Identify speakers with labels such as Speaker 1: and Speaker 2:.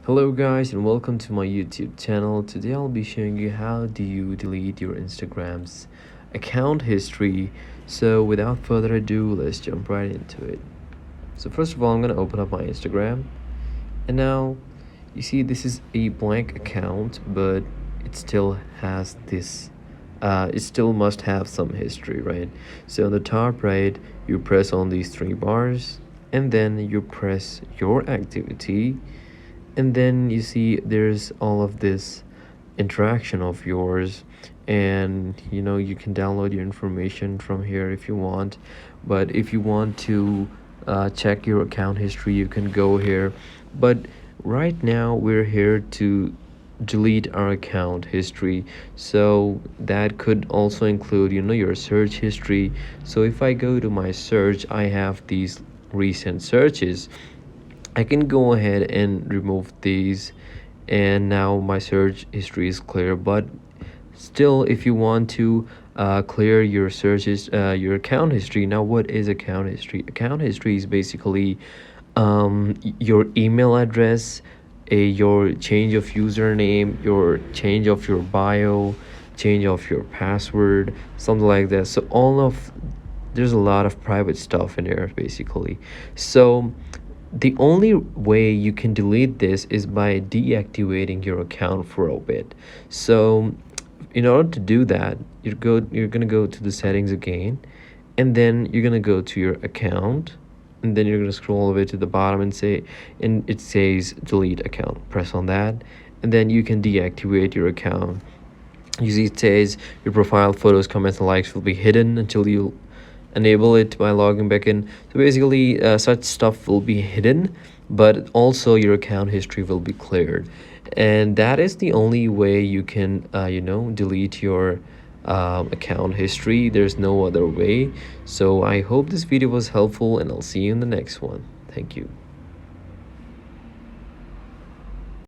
Speaker 1: Hello guys and welcome to my YouTube channel. Today I'll be showing you how do you delete your Instagram's account history. So without further ado, let's jump right into it. So first of all, I'm going to open up my Instagram, and now you see this is a blank account, but it still has this it still must have some history, right? So on the top right, you press on these three bars, and then you press your activity, and then you see there's all of this interaction of yours, and you can download your information from here if you want. But if you want to check your account history, you can go here. But right now we're here to delete our account history, so that could also include your search history. So if I go to my search, I have these recent searches. I can go ahead and remove these, and now my search history is clear. But still, if you want to clear your searches, your account history. Now, what is account history? Account history is basically your email address, your change of username, your change of your bio, change of your password, something like that. So there's a lot of private stuff in there basically. So the only way you can delete this is by deactivating your account for a bit. So in order to do that, you're gonna go to the settings again, and then you're gonna go to your account, and then you're gonna scroll all the way to the bottom and it says delete account. Press on that, and then you can deactivate your account. You see it says your profile, photos, comments, and likes will be hidden until you enable it by logging back in. So basically such stuff will be hidden, but also your account history will be cleared, and that is the only way you can delete your account history. There's no other way. So I hope this video was helpful, and I'll see you in the next one. Thank you.